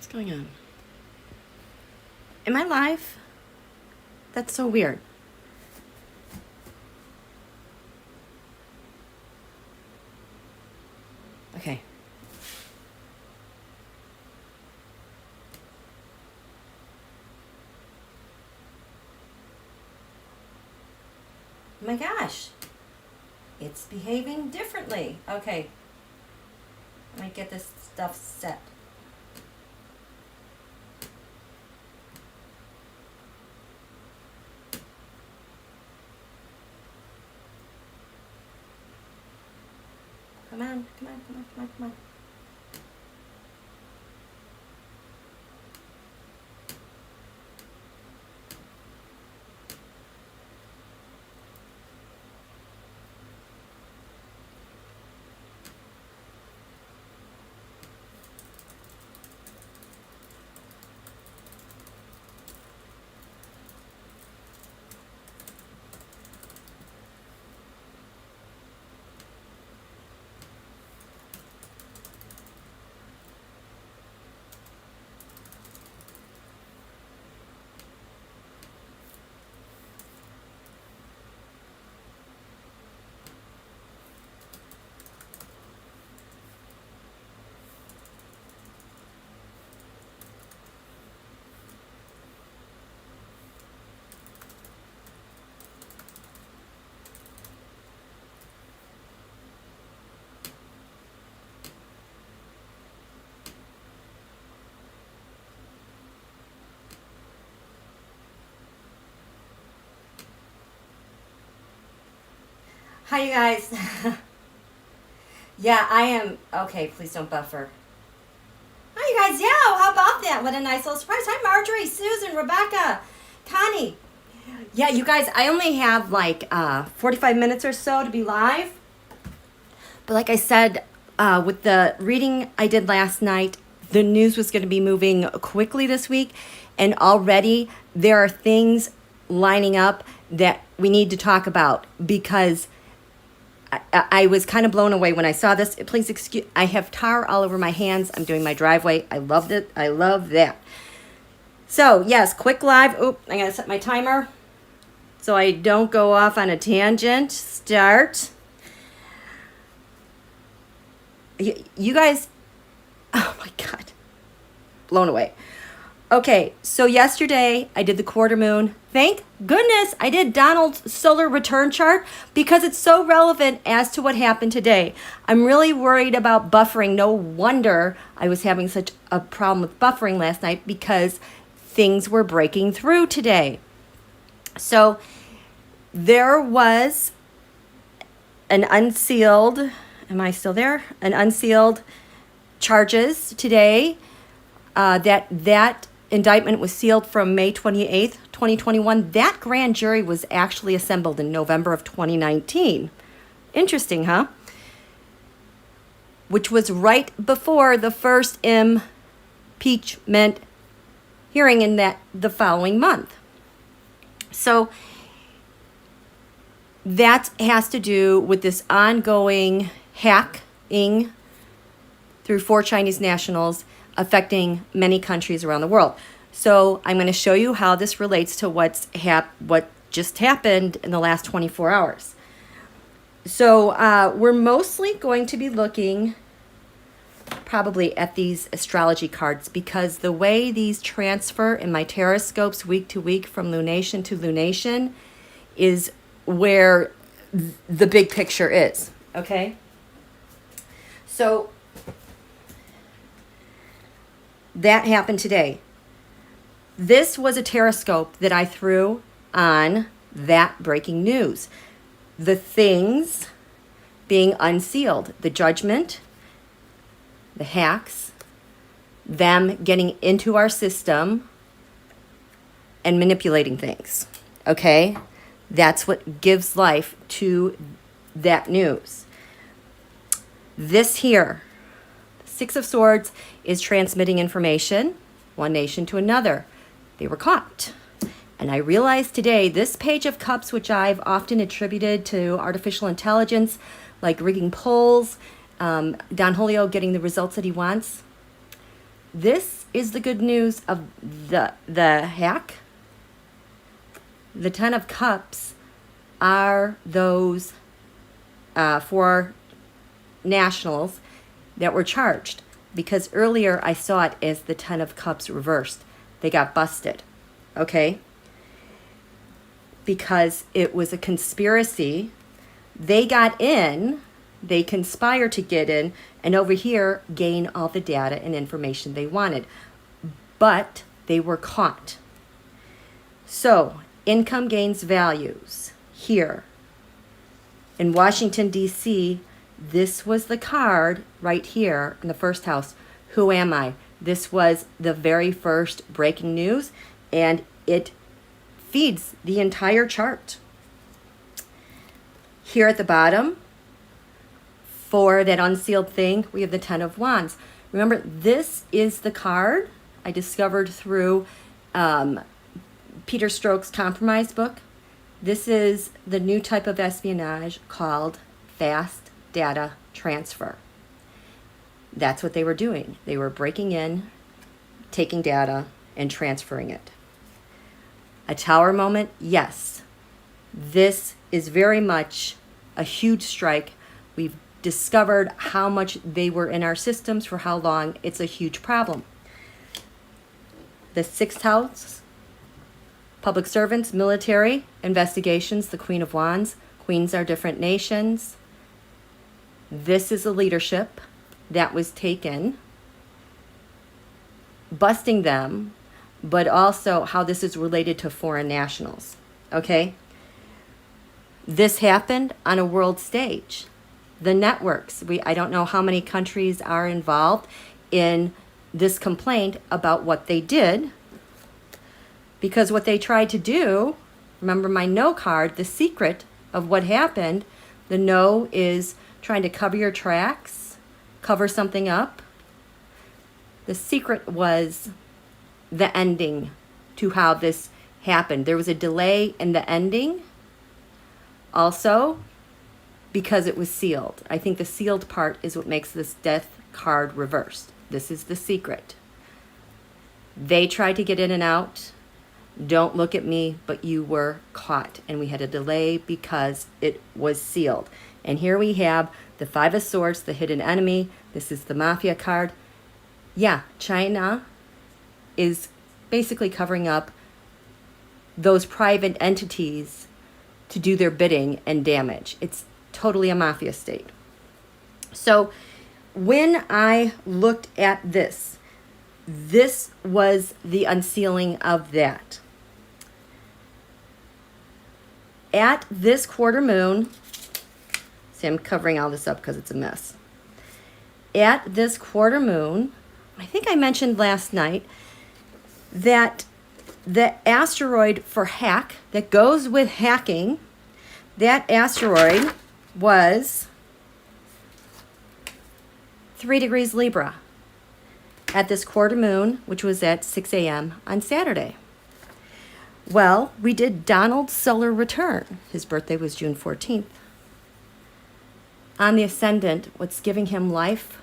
What's going on? Am I live? That's so weird. Okay. Oh my gosh. It's behaving differently. Okay. Let me get this stuff set. Come on, come on, come on, come on, come on. Hi, you guys. Yeah, I am. Okay, please don't buffer. Hi, you guys. Yeah, how about that? What a nice little surprise. Hi, Marjorie, Susan, Rebecca, Connie. Yeah, you guys, I only have like 45 minutes or so to be live. But like I said, with the reading I did last night, the news was going to be moving quickly this week. And already there are things lining up that we need to talk about because I was kind of blown away when I saw this. Please excuse, I have tar all over my hands. I'm doing my driveway. I loved it. I love that. So yes, quick live. Oop, I gotta set my timer so I don't go off on a tangent. Start. You guys, oh my God, blown away. Okay, so yesterday I did the quarter moon. Thank goodness I did Donald's solar return chart because it's so relevant as to what happened today. I'm really worried about buffering. No wonder I was having such a problem with buffering last night because things were breaking through today. So there was an unsealed, am I still there? An unsealed charges today. That indictment was sealed from May 28th, 2021. That grand jury was actually assembled in November of 2019. Interesting, huh? Which was right before the first impeachment hearing in the following month. So that has to do with this ongoing hacking through 4 Chinese nationals affecting many countries around the world. So I'm going to show you how this relates to what just happened in the last 24 hours. So we're mostly going to be looking probably at these astrology cards because the way these transfer in my teroscopes week to week from lunation to lunation is where the big picture is, okay? So that happened today. This was a teroscope that I threw on that breaking news. The things being unsealed, the judgment, the hacks, them getting into our system and manipulating things, okay? That's what gives life to that news. This here, 6 of Swords, is transmitting information, one nation to another. They were caught. And I realized today, this Page of Cups, which I've often attributed to artificial intelligence, like rigging polls, Don Julio getting the results that he wants, This is the good news of the hack. The Ten of Cups are those four nationals that were charged, because earlier I saw it as the Ten of Cups reversed. They got busted, okay? Because it was a conspiracy. They got in, they conspired to get in, and over here gain all the data and information they wanted. But they were caught. So, income gains values here. In Washington, D.C., this was the card right here in the first house. Who am I? This was the very first breaking news, and it feeds the entire chart. Here at the bottom, for that unsealed thing, we have the Ten of Wands. Remember, this is the card I discovered through Peter Stroke's Compromise book. This is the new type of espionage called fast data transfer. That's what they were doing. They were breaking in, taking data, and transferring it. A tower moment, yes. This is very much a huge strike. We've discovered how much they were in our systems for how long. It's a huge problem. The sixth house, public servants, military, investigations, the Queen of Wands. Queens are different nations. This is a leadership that was taken, busting them, but also how this is related to foreign nationals, okay? This happened on a world stage. The networks, I don't know how many countries are involved in this complaint about what they did, because what they tried to do, remember my no card, the secret of what happened, the no is trying to cover your tracks, cover something up. The secret was the ending to how this happened. There was a delay in the ending. Also, because it was sealed. I think the sealed part is what makes this death card reversed. This is the secret. They tried to get in and out. Don't look at me, but you were caught. And we had a delay because it was sealed. And here we have the Five of Swords, the hidden enemy. This is the Mafia card. Yeah, China is basically covering up those private entities to do their bidding and damage. It's totally a mafia state. So when I looked at this was the unsealing of that. At this quarter moon, see, I'm covering all this up because it's a mess. At this quarter moon, I think I mentioned last night that the asteroid for hack that goes with hacking, that asteroid was 3 degrees Libra at this quarter moon, which was at 6 a.m. on Saturday. Well, we did Donald's solar return. His birthday was June 14th. On the ascendant, what's giving him life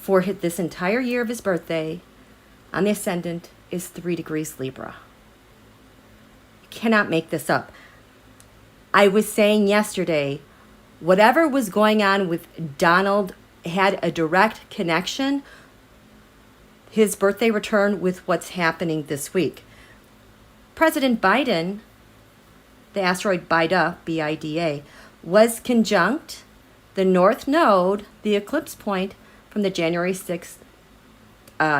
for this entire year of his birthday, on the ascendant, is 3 degrees Libra. You cannot make this up. I was saying yesterday, whatever was going on with Donald had a direct connection, his birthday return, with what's happening this week. President Biden, the asteroid Bida, B-I-D-A, was conjunct the North Node, the eclipse point, from the January 6th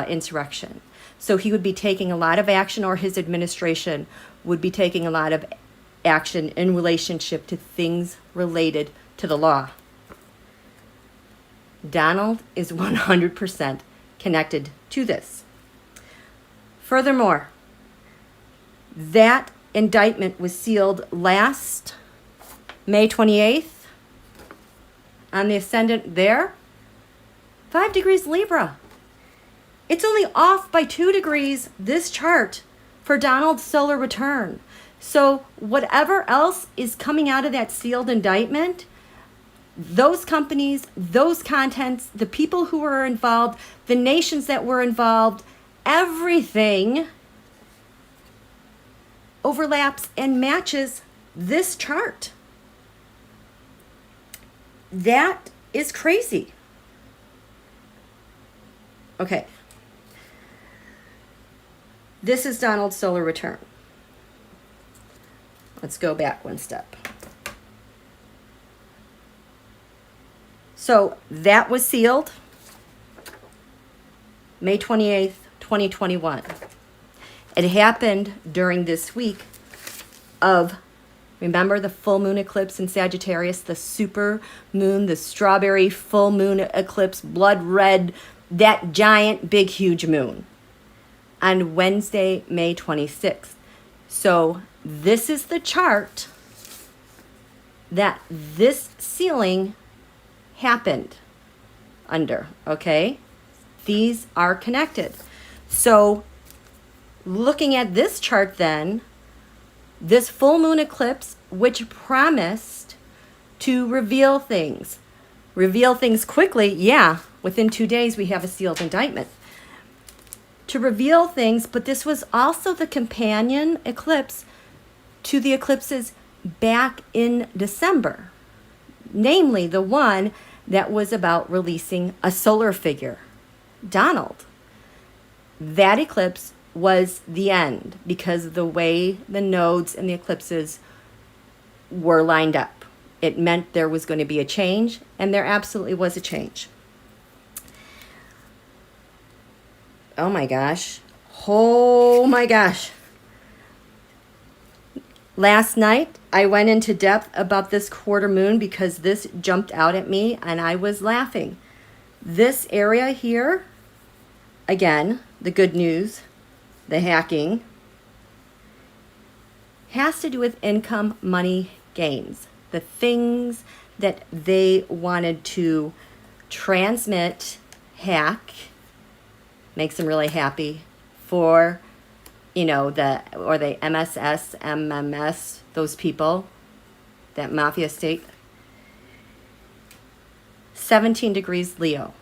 insurrection. So he would be taking a lot of action, or his administration would be taking a lot of action in relationship to things related to the law. Donald is 100% connected to this. Furthermore, that indictment was sealed last May 28th on the ascendant there, 5 degrees Libra. It's only off by 2 degrees, this chart, for Donald's solar return. So whatever else is coming out of that sealed indictment, those companies, those contents, the people who were involved, the nations that were involved, everything overlaps and matches this chart. That is crazy. Okay. This is Donald's solar return. Let's go back one step. So that was sealed May 28th, 2021. It happened during this week of, remember the full moon eclipse in Sagittarius, the super moon, the strawberry full moon eclipse, blood red, that giant, big, huge moon on Wednesday, May 26th. So this is the chart that this sealing happened under, okay? These are connected. So looking at this chart then, this full moon eclipse, which promised to reveal things quickly, yeah, within 2 days we have a sealed indictment. To reveal things, but this was also the companion eclipse to the eclipses back in December, namely the one that was about releasing a solar figure, Donald. That eclipse was the end because of the way the nodes and the eclipses were lined up. It meant there was going to be a change, and there absolutely was a change. Oh my gosh. Oh my gosh. Last night, I went into depth about this quarter moon because this jumped out at me and I was laughing. This area here, again, the good news, the hacking, has to do with income, money, gains. The things that they wanted to transmit, hack, makes them really happy for, the MSS, MMS, those people, that mafia state. 17 degrees Leo.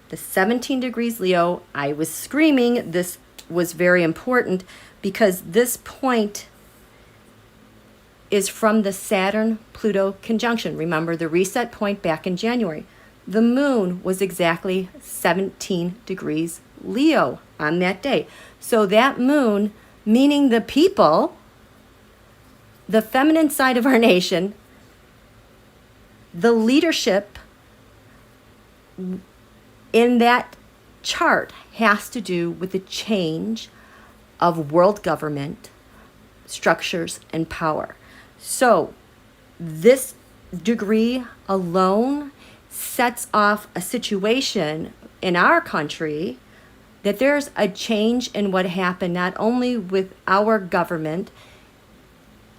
The 17 degrees Leo, I was screaming this was very important because this point is from the Saturn-Pluto conjunction. Remember the reset point back in January. The moon was exactly 17 degrees Leo on that day. So that moon, meaning the people, the feminine side of our nation, the leadership in that chart has to do with the change of world government structures and power. So this degree alone sets off a situation in our country that there's a change in what happened not only with our government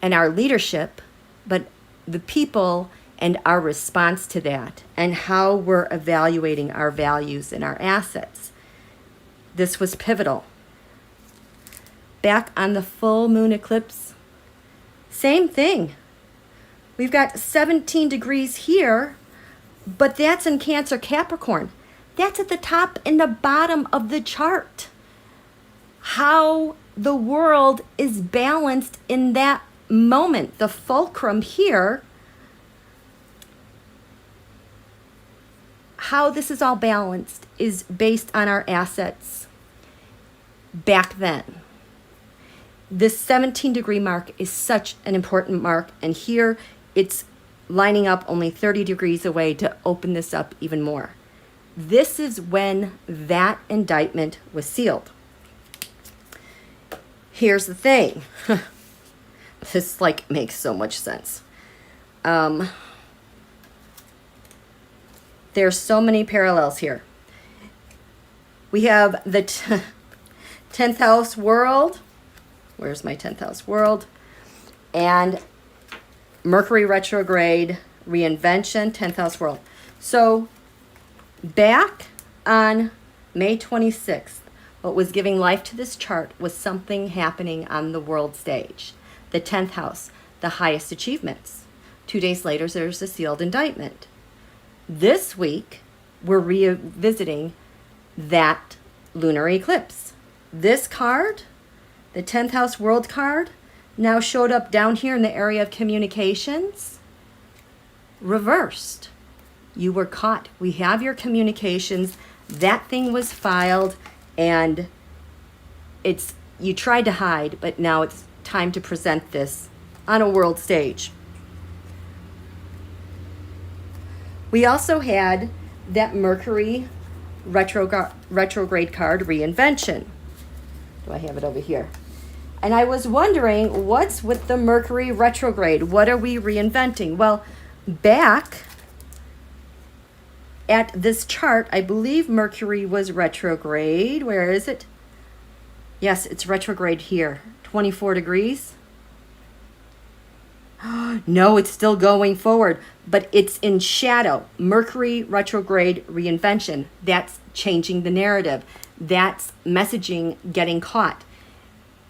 and our leadership, but the people and our response to that and how we're evaluating our values and our assets. This was pivotal. Back on the full moon eclipse, same thing. We've got 17 degrees here, but that's in Cancer Capricorn. That's at the top and the bottom of the chart. How the world is balanced in that moment. The fulcrum here, how this is all balanced is based on our assets back then. This 17 degree mark is such an important mark, and here it's lining up only 30 degrees away to open this up even more. This is when that indictment was sealed. Here's the thing. This makes so much sense. There's so many parallels here. We have the 10th house world. Where's my 10th house world? And Mercury retrograde, reinvention, 10th house world. So back on May 26th, what was giving life to this chart was something happening on the world stage. The 10th house, the highest achievements. 2 days later, there's a sealed indictment. This week, we're revisiting that lunar eclipse. This card, the 10th house world card, now showed up down here in the area of communications, reversed. You were caught. We have your communications. That thing was filed, and you tried to hide, but now it's time to present this on a world stage. We also had that Mercury retrograde card, reinvention. Do I have it over here? And I was wondering, what's with the Mercury retrograde? What are we reinventing? Well, back at this chart, I believe Mercury was retrograde. Where is it? Yes, it's retrograde here, 24 degrees. No, it's still going forward, but it's in shadow. Mercury retrograde reinvention. That's changing the narrative. That's messaging getting caught.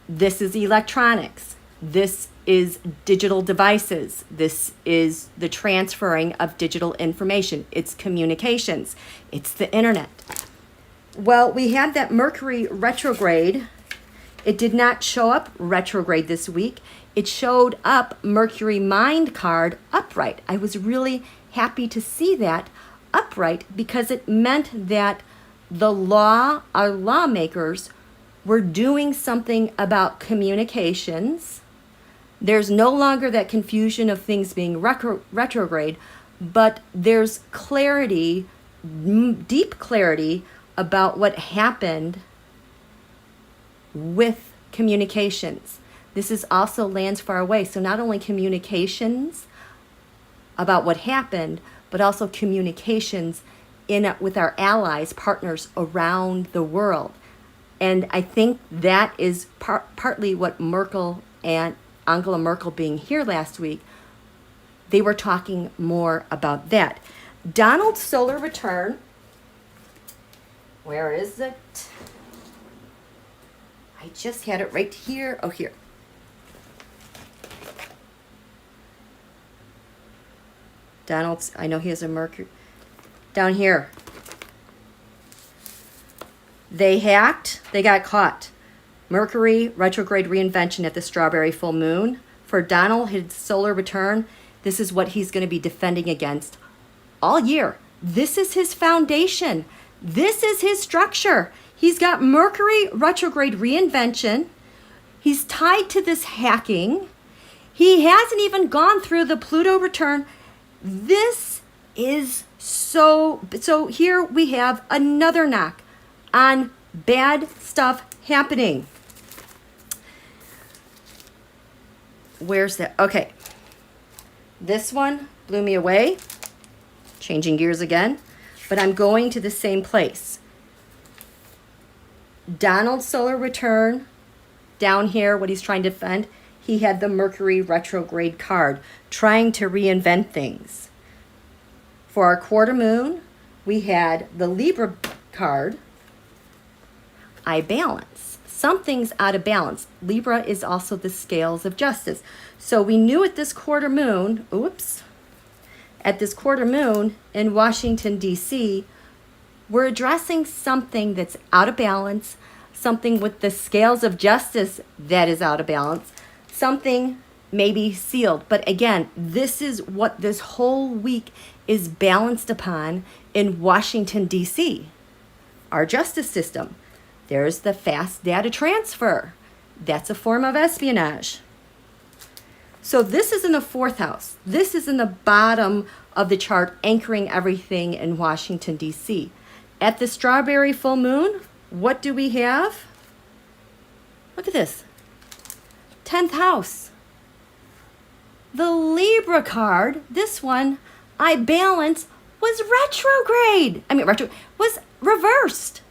This is electronics. This is digital devices. This is the transferring of digital information. It's communications. It's the internet. Well, we had that Mercury retrograde. It did not show up retrograde this week. It showed up Mercury mind card upright. I was really happy to see that upright because it meant that our lawmakers were doing something about communications. There's no longer that confusion of things being retrograde, but there's clarity, deep clarity about what happened with communications. This is also lands far away. So not only communications about what happened, but also communications with our allies, partners around the world. And I think that is partly what Merkel and Angela Merkel being here last week, they were talking more about that. Donald's solar return, where is it? I just had it right here. Oh, here. Donald's, I know he has a Mercury. Down here. They hacked, they got caught. Mercury retrograde reinvention at the Strawberry Full Moon. For Donald, his solar return, this is what he's going to be defending against all year. This is his foundation. This is his structure. He's got Mercury retrograde reinvention. He's tied to this hacking. He hasn't even gone through the Pluto return. This is so here we have another knock on bad stuff happening. Where's that? Okay. This one blew me away. Changing gears again. But I'm going to the same place. Donald's solar return, down here, what he's trying to defend, he had the Mercury retrograde card, trying to reinvent things. For our quarter moon, we had the Libra card, I balance. Something's out of balance. Libra is also the scales of justice. So we knew at this quarter moon, at this quarter moon in Washington, D.C., we're addressing something that's out of balance, something with the scales of justice that is out of balance, something maybe sealed. But again, this is what this whole week is balanced upon in Washington, D.C., our justice system. There's the fast data transfer. That's a form of espionage. So this is in the fourth house. This is in the bottom of the chart, anchoring everything in Washington, D.C. At the Strawberry Full Moon, what do we have? Look at this. 10th house. The Libra card, this one, I balance, was retrograde. Was reversed.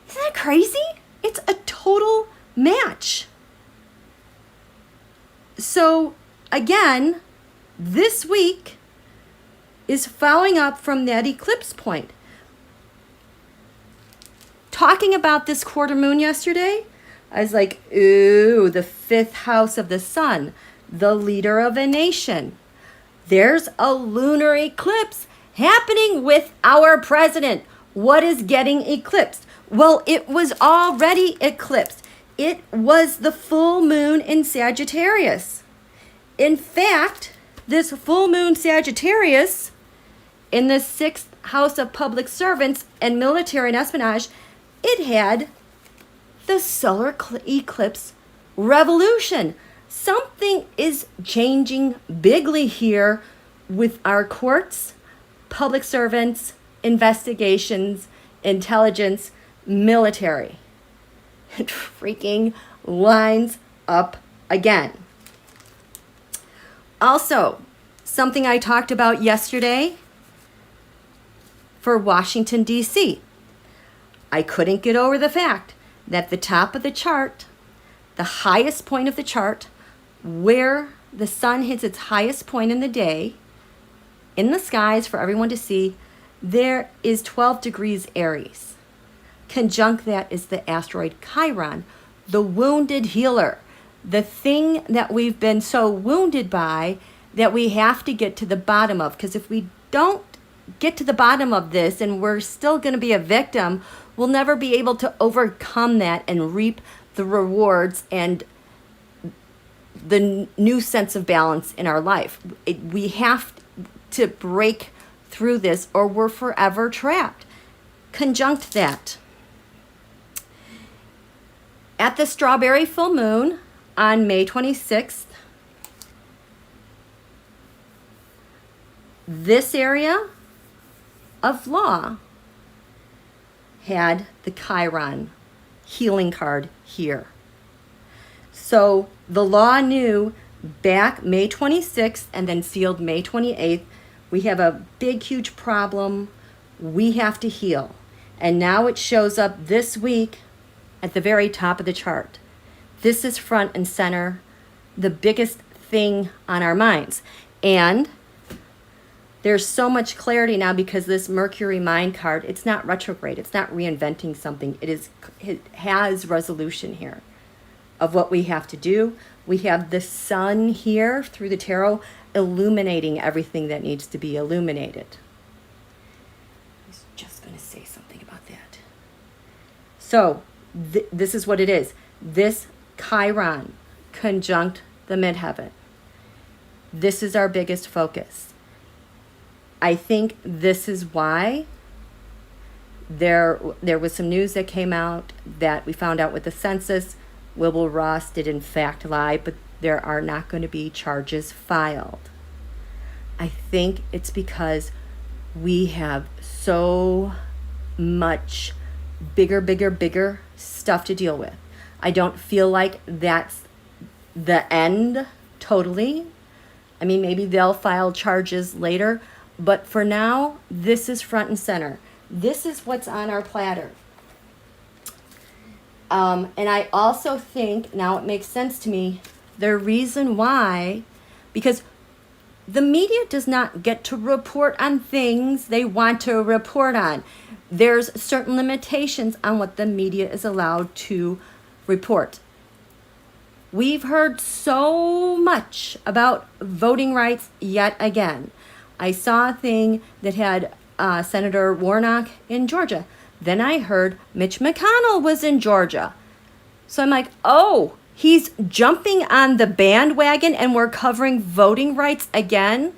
Isn't that crazy? It's a total match. So again, this week is following up from that eclipse point. Talking about this quarter moon yesterday, I was like, ooh, the fifth house of the sun, the leader of a nation. there's a lunar eclipse happening with our president. What is getting eclipsed? Well, it was already eclipsed. It was the full moon in Sagittarius. In fact, this full moon Sagittarius in the 6th house of public servants and military and espionage, it had the solar eclipse revolution. Something is changing bigly here with our courts, public servants, investigations, intelligence, military. It freaking lines up again. Also, something I talked about yesterday for Washington, D.C. I couldn't get over the fact that the top of the chart, the highest point of the chart, where the sun hits its highest point in the day, in the skies for everyone to see, there is 12 degrees Aries. Conjunct that is the asteroid Chiron, the wounded healer, the thing that we've been so wounded by that we have to get to the bottom of. Because if we don't get to the bottom of this and we're still going to be a victim, we'll never be able to overcome that and reap the rewards and the new sense of balance in our life. We have to break through this or we're forever trapped. Conjunct that. At the Strawberry Full Moon on May 26th, this area of law had the Chiron healing card here. So the law knew back May 26th and then sealed May 28th, we have a big, huge problem. We have to heal. And now it shows up this week at the very top of the chart. This is front and center, the biggest thing on our minds. And there's so much clarity now because this Mercury mind card, it's not retrograde. It's not reinventing something. It has resolution here of what we have to do. We have the sun here through the tarot illuminating everything that needs to be illuminated. I was just going to say something about that. So this is what it is. This Chiron conjunct the midheaven. This is our biggest focus. I think this is why there was some news that came out that we found out with the census. Wilbur Ross did in fact lie, but there are not going to be charges filed. I think it's because we have so much bigger stuff to deal with. I don't feel like that's the end totally. I mean, maybe they'll file charges later, but for now, this is front and center. This is what's on our platter. And I also think, now it makes sense to me, the reason why, because the media does not get to report on things they want to report on. There's certain limitations on what the media is allowed to report. We've heard so much about voting rights yet again. I saw a thing that had Senator Warnock in Georgia. Then I heard Mitch McConnell was in Georgia. So I'm like, oh, he's jumping on the bandwagon and we're covering voting rights again?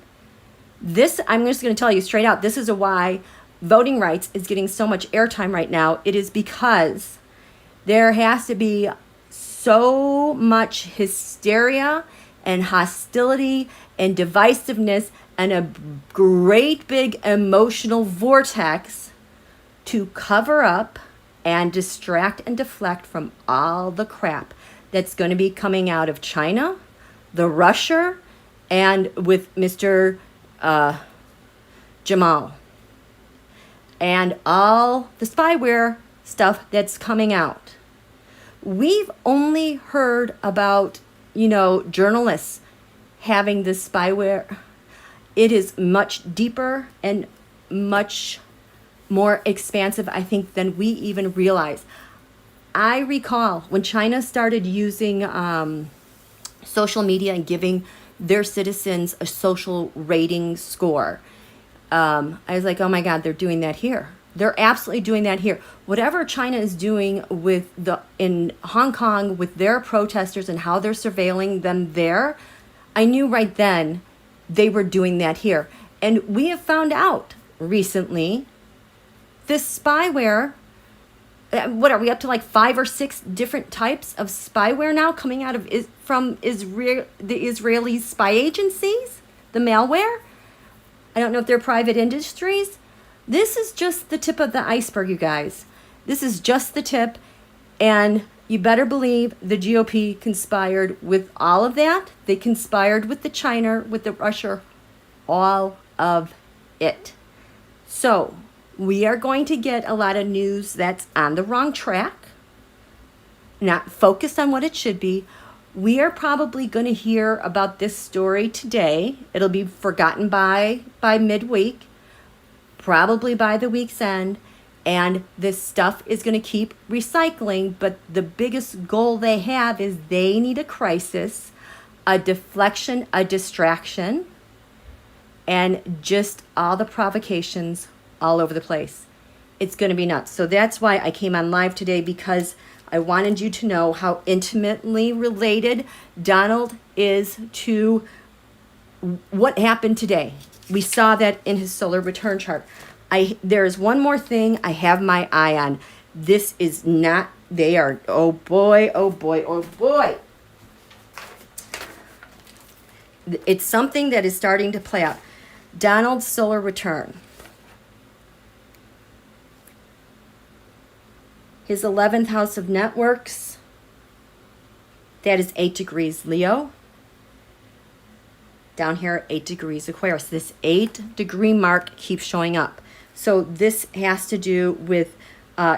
This, I'm just going to tell you straight out, this is why voting rights is getting so much airtime right now. It is because there has to be so much hysteria and hostility and divisiveness and a great big emotional vortex to cover up and distract and deflect from all the crap that's going to be coming out of China, the Russia, and with Mr. Jamal. And all the spyware stuff that's coming out. We've only heard about, journalists having this spyware. It is much deeper and much more expansive, I think, than we even realize. I recall when China started using social media and giving their citizens a social rating score. I was like, oh my God, they're doing that here. They're absolutely doing that here. Whatever China is doing in Hong Kong with their protesters and how they're surveilling them there, I knew right then they were doing that here. And we have found out recently this spyware, what are we up to, like 5 or 6 different types of spyware now coming out of from Israel, the Israeli spy agencies, the malware. I don't know if they're private industries. This is just the tip of the iceberg, you guys. This is just the tip. And you better believe the GOP conspired with all of that. They conspired with the China, with the Russia, all of it. So we are going to get a lot of news that's on the wrong track, not focused on what it should be. We are probably going to hear about this story today. It'll be forgotten by midweek, probably by the week's end. And this stuff is going to keep recycling. But the biggest goal they have is they need a crisis, a deflection, a distraction, and just all the provocations all over the place. It's going to be nuts. So that's why I came on live today, because I wanted you to know how intimately related Donald is to what happened today. We saw that in his solar return chart. There is one more thing I have my eye on. This is not, they are, oh boy, oh boy, oh boy. It's something that is starting to play out. Donald's solar return. His 11th house of networks, that is 8 degrees Leo. Down here, 8 degrees Aquarius. This 8-degree mark keeps showing up. So this has to do with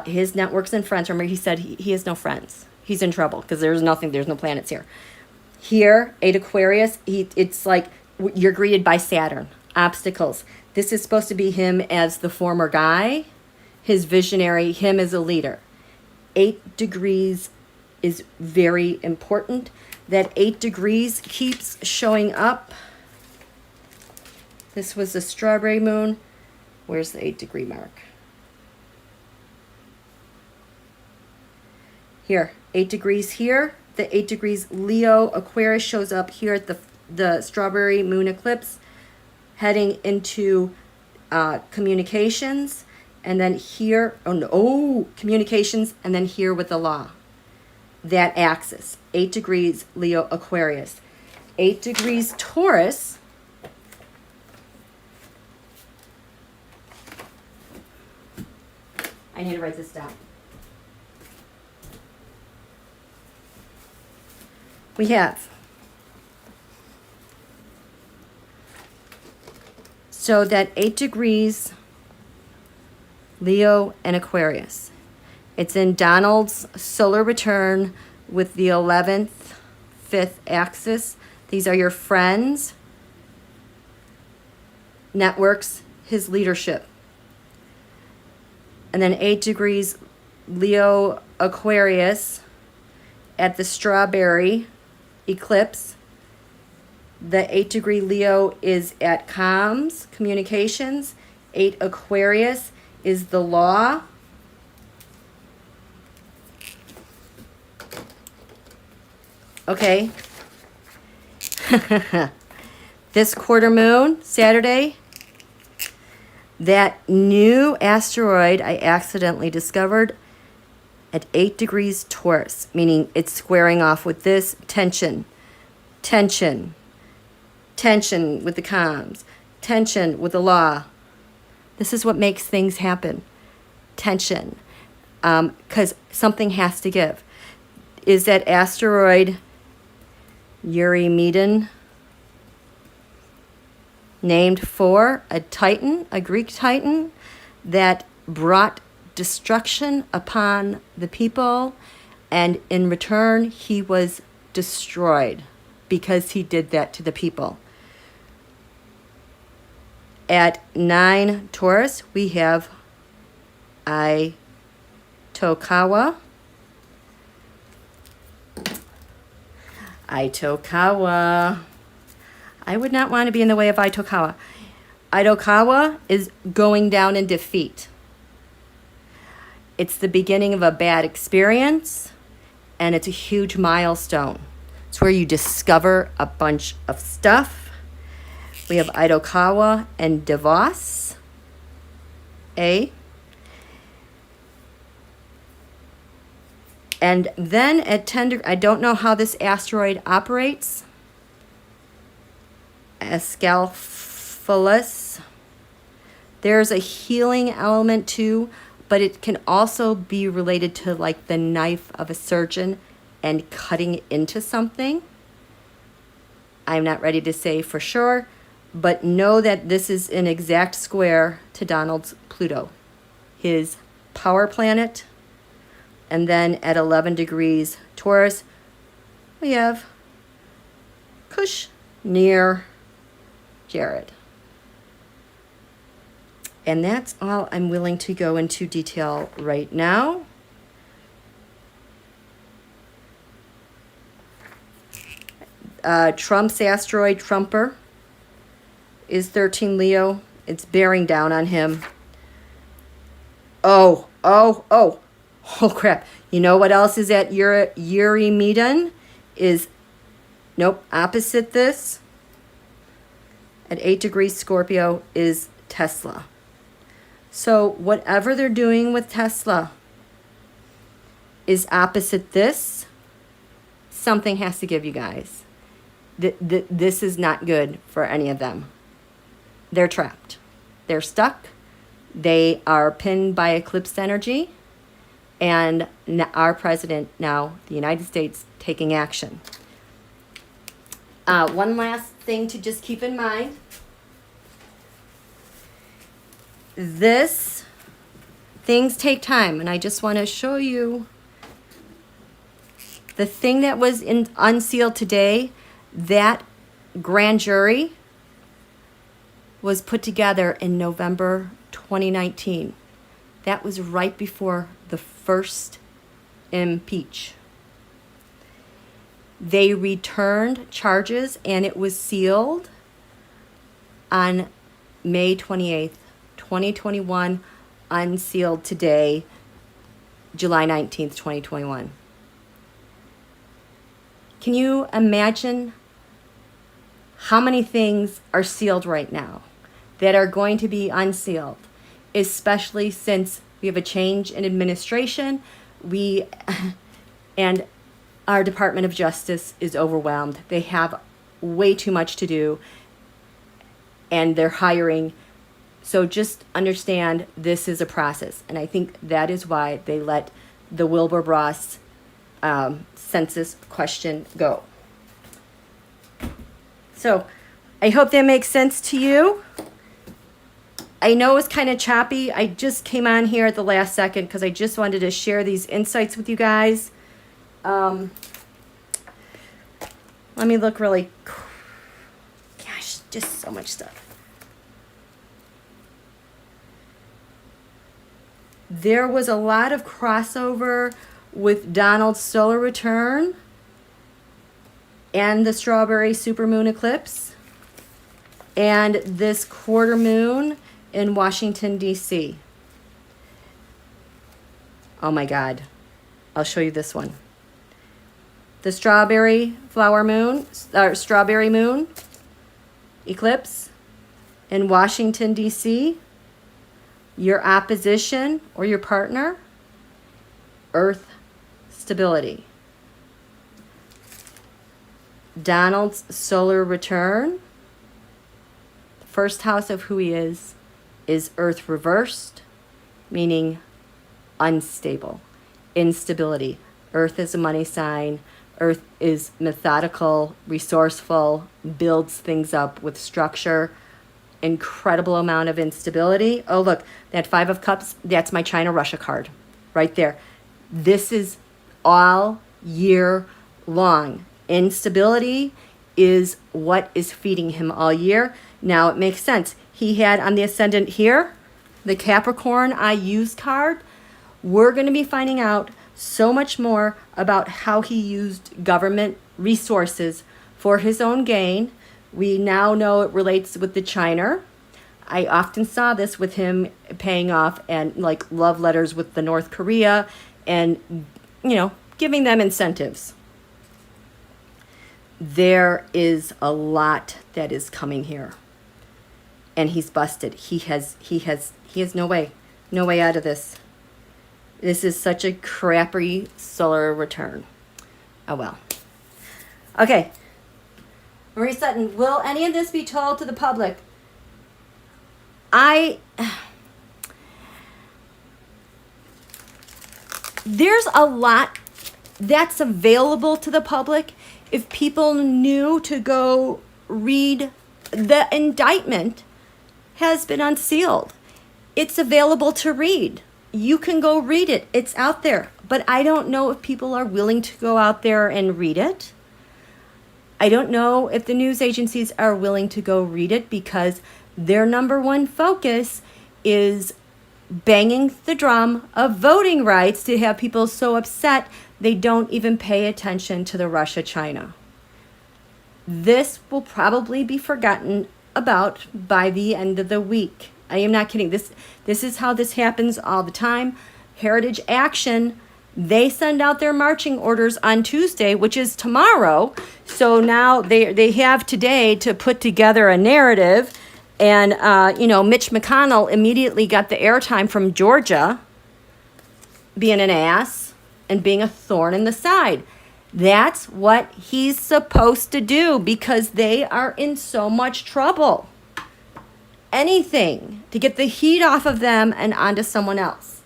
his networks and friends. Remember, he said he has no friends. He's in trouble because there's no planets here. Here, 8 Aquarius, it's like you're greeted by Saturn, obstacles. This is supposed to be him as the former guy, his visionary, him as a leader. 8 degrees is very important. That 8 degrees keeps showing up. This was a strawberry moon. Where's the 8-degree mark? Here, 8 degrees here. The 8 degrees Leo Aquarius shows up here at the strawberry moon eclipse, heading into communications. And then here, communications, and then here with the law. That axis, 8 degrees Leo Aquarius. 8 degrees Taurus. I need to write this down. We have. So that 8 degrees Leo and Aquarius. It's in Donald's solar return with the 11th, 5th axis. These are your friends, networks, his leadership. And then 8 degrees Leo Aquarius at the strawberry eclipse. The 8-degree Leo is at comms, communications. 8 Aquarius is the law. Okay. This quarter moon, Saturday, that new asteroid I accidentally discovered at 8 degrees Taurus, meaning it's squaring off with this tension with the comms, tension with the law. This is what makes things happen. Tension. Because something has to give. Is that asteroid Eurymedon, named for a titan, a Greek titan, that brought destruction upon the people, and in return he was destroyed because he did that to the people. At 9 Taurus, we have Itokawa. Itokawa. I would not want to be in the way of Itokawa. Itokawa is going down in defeat. It's the beginning of a bad experience, and it's a huge milestone. It's where you discover a bunch of stuff. We have Itokawa and DeVos. And then at 10, I don't know how this asteroid operates. Ascalphilus. There's a healing element too, but it can also be related to like the knife of a surgeon and cutting into something. I'm not ready to say for sure, but know that this is an exact square to Donald's Pluto, his power planet. And then at 11 degrees Taurus, we have Kush near Jared. And that's all I'm willing to go into detail right now. Trump's asteroid, Trumper, is 13 Leo. It's bearing down on him. Oh crap. You know what else is at Eurymedon? Is, nope, opposite this. At 8 degrees Scorpio is Tesla. So whatever they're doing with Tesla is opposite this. Something has to give, you guys. This is not good for any of them. They're trapped. They're stuck. They are pinned by eclipse energy. And our president now, the United States, taking action. One last thing to just keep in mind. Things take time, and I just want to show you the thing that was unsealed today. That grand jury was put together in November 2019. That was right before the first impeach. They returned charges, and it was sealed on May 28th, 2021, unsealed today, July 19th, 2021. Can you imagine how many things are sealed right now that are going to be unsealed, especially since we have a change in administration, and our Department of Justice is overwhelmed. They have way too much to do, and they're hiring. So just understand this is a process. And I think that is why they let the Wilbur-Ross census question go. So I hope that makes sense to you. I know it's kind of choppy. I just came on here at the last second because I just wanted to share these insights with you guys. Let me look really. Gosh, just so much stuff. There was a lot of crossover with Donald's solar return and the Strawberry supermoon eclipse and this quarter moon in Washington, D.C. Oh my God. I'll show you this one. The strawberry moon eclipse in Washington, D.C. Your opposition or your partner, Earth stability. Donald's solar return, the first house of who he is Earth reversed, meaning unstable, instability. Earth is a money sign. Earth is methodical, resourceful, builds things up with structure. Incredible amount of instability. Oh, look, that 5 of Cups, that's my China-Russia card right there. This is all year long. Instability is what is feeding him all year. Now, it makes sense. He had on the ascendant here, the Capricorn I use card. We're going to be finding out so much more about how he used government resources for his own gain. We now know it relates with the China. I often saw this with him paying off and like love letters with the North Korea and, you know, giving them incentives. There is a lot that is coming here. And he's busted. He has no way out of this. This is such a crappy solar return. Oh well. Okay. Marie Sutton, will any of this be told to the public? There's a lot that's available to the public if people knew to go read. The indictment has been unsealed. It's available to read. You can go read it. It's out there. But I don't know if people are willing to go out there and read it. I don't know if the news agencies are willing to go read it because their number one focus is banging the drum of voting rights to have people so upset they don't even pay attention to the Russia-China. This will probably be forgotten about by the end of the week. I am not kidding. This is how this happens all the time. Heritage Action, they send out their marching orders on Tuesday, which is tomorrow. So now they have today to put together a narrative. And, Mitch McConnell immediately got the airtime from Georgia being an ass and being a thorn in the side. That's what he's supposed to do because they are in so much trouble. Anything to get the heat off of them and onto someone else.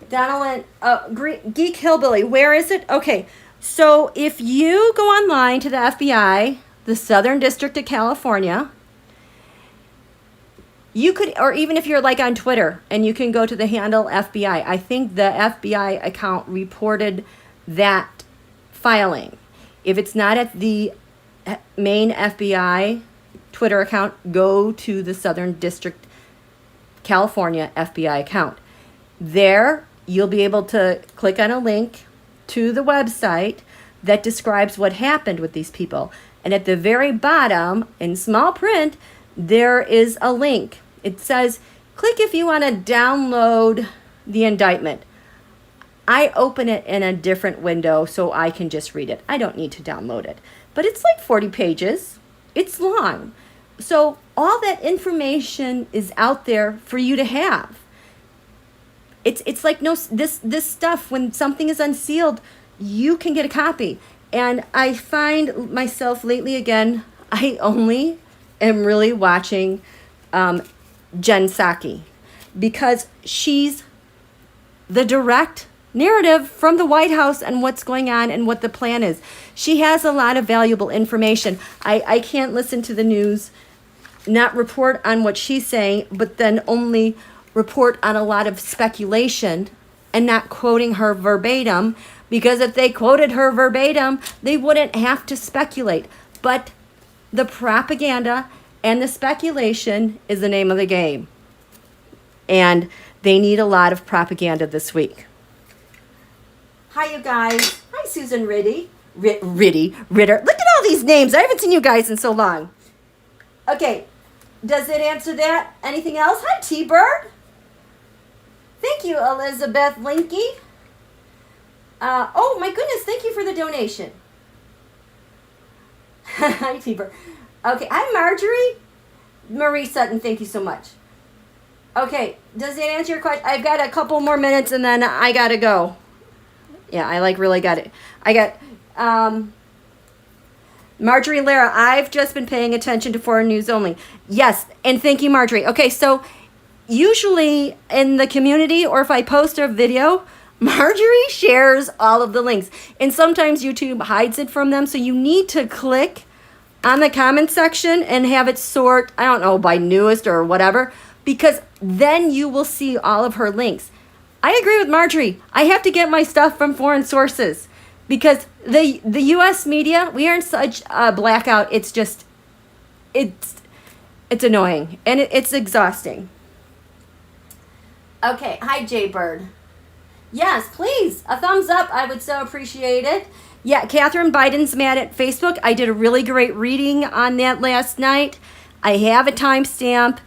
Donald, Geek Hillbilly, where is it? Okay, so if you go online to the FBI, the Southern District of California, you could, or even if you're like on Twitter and you can go to the handle FBI, I think the FBI account reported that filing. If it's not at the main FBI Twitter account, go to the Southern District California FBI account. There, you'll be able to click on a link to the website that describes what happened with these people. And at the very bottom, in small print, there is a link. It says, click if you want to download the indictment. I open it in a different window so I can just read it. I don't need to download it. But it's like 40 pages. It's long. So all that information is out there for you to have. It's like this stuff, when something is unsealed, you can get a copy. And I find myself lately again, I only am really watching Jen Psaki because she's the direct narrative from the White House and what's going on and what the plan is. She has a lot of valuable information. I can't listen to the news, not report on what she's saying, but then only report on a lot of speculation and not quoting her verbatim, because if they quoted her verbatim, they wouldn't have to speculate. But the propaganda and the speculation is the name of the game. And they need a lot of propaganda this week. Hi, you guys. Hi, Susan Ritter. Look at all these names. I haven't seen you guys in so long. Okay. Does it answer that? Anything else? Hi, T-Bird. Thank you, Elizabeth Linky. Oh, my goodness. Thank you for the donation. Hi, T-Bird. Okay. Hi, Marjorie. Marie Sutton, thank you so much. Okay. Does it answer your question? I've got a couple more minutes and then I got to go. Yeah, I really got it. I got Marjorie Lara. I've just been paying attention to foreign news only. Yes, and thank you, Marjorie. Okay, so usually in the community or if I post a video, Marjorie shares all of the links. And sometimes YouTube hides it from them, so you need to click on the comment section and have it sort, I don't know, by newest or whatever, because then you will see all of her links. I agree with Marjorie. I have to get my stuff from foreign sources because the U.S. media, we are in such a blackout. It's just, it's annoying and it's exhausting. Okay. Hi, Jay Bird. Yes, please. A thumbs up. I would so appreciate it. Yeah, Catherine Biden's mad at Facebook. I did a really great reading on that last night. I have a timestamp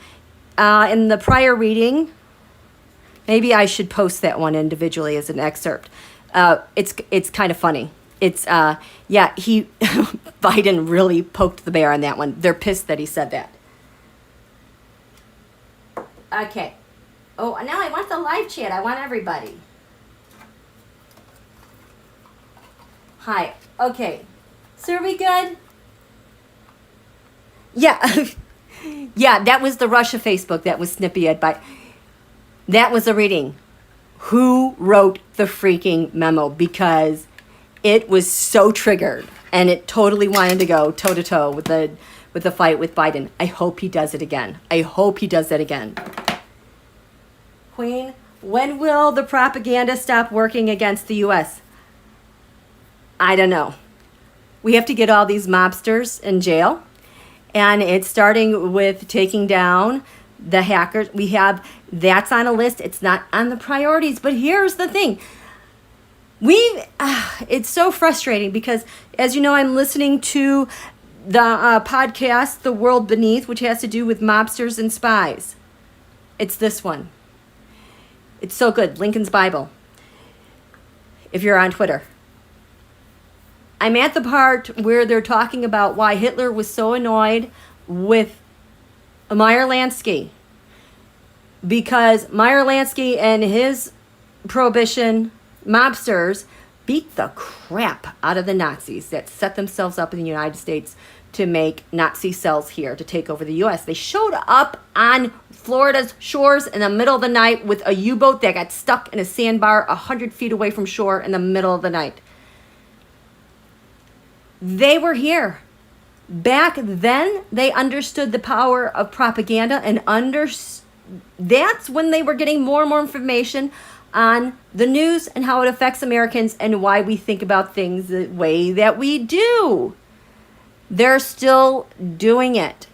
in the prior reading. Maybe I should post that one individually as an excerpt. It's kind of funny. It's he Biden really poked the bear on that one. They're pissed that he said that. Okay. Oh, now I want the live chat. I want everybody. Hi. Okay. So are we good? Yeah. Yeah, that was the Russia Facebook that was snippy at by. That was a reading. Who wrote the freaking memo? Because it was so triggered and it totally wanted to go toe to toe with the fight with Biden. I hope he does it again. I hope he does that again. Queen, when will the propaganda stop working against the U.S.? I don't know. We have to get all these mobsters in jail. And it's starting with taking down the hackers. That's on a list. It's not on the priorities. But here's the thing. It's so frustrating because, as you know, I'm listening to the podcast, The World Beneath, which has to do with mobsters and spies. It's this one. It's so good. Lincoln's Bible. If you're on Twitter. I'm at the part where they're talking about why Hitler was so annoyed with Meyer Lansky. Because Meyer Lansky and his prohibition mobsters beat the crap out of the Nazis that set themselves up in the United States to make Nazi cells here to take over the U.S. They showed up on Florida's shores in the middle of the night with a U-boat that got stuck in a sandbar 100 feet away from shore in the middle of the night. They were here. Back then, they understood the power of propaganda and that's when they were getting more and more information on the news and how it affects Americans and why we think about things the way that we do. They're still doing it.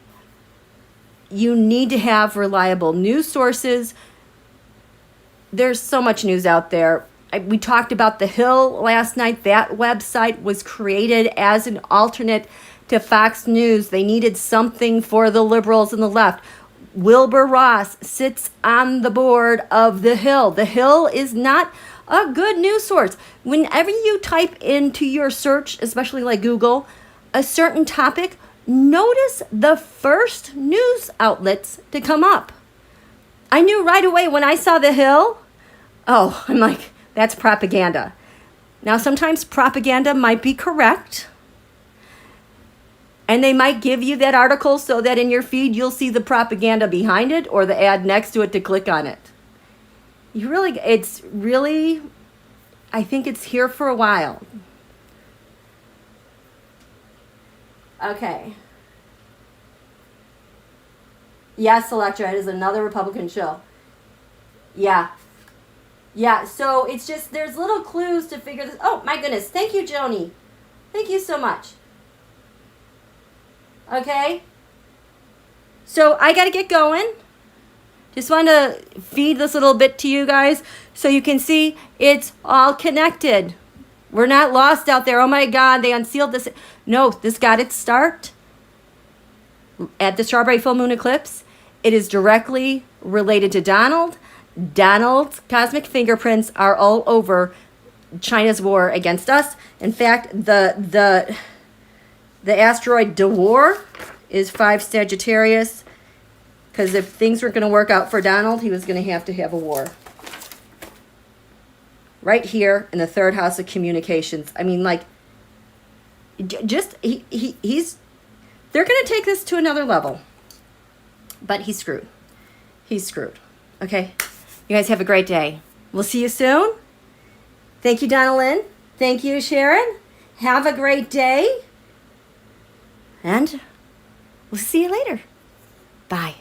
You need to have reliable news sources. There's so much news out there. We talked about The Hill last night. That website was created as an alternate to Fox News. They needed something for the liberals and the left. Wilbur Ross sits on the board of The Hill. The Hill is not a good news source. Whenever you type into your search, especially like Google, a certain topic, notice the first news outlets to come up. I knew right away when I saw The Hill, I'm like, that's propaganda. Now, sometimes propaganda might be correct. And they might give you that article so that in your feed you'll see the propaganda behind it or the ad next to it to click on it. I think it's here for a while. Okay. Yes, Electra, it is another Republican show. Yeah. Yeah, so it's just, there's little clues to figure this. Oh, my goodness. Thank you, Joni. Thank you so much. Okay. So I got to get going. Just want to feed this little bit to you guys so you can see it's all connected. We're not lost out there. Oh my God, they unsealed this. No, this got its start at the Strawberry Full Moon eclipse. It is directly related to Donald. Donald's cosmic fingerprints are all over China's war against us. In fact, the asteroid Dewar is 5 Sagittarius, because if things weren't going to work out for Donald, he was going to have a war. Right here in the 3rd house of communications. I mean, like, just, he's, they're going to take this to another level. But he's screwed. He's screwed. Okay? You guys have a great day. We'll see you soon. Thank you, Donna Lynn. Thank you, Sharon. Have a great day. And we'll see you later. Bye.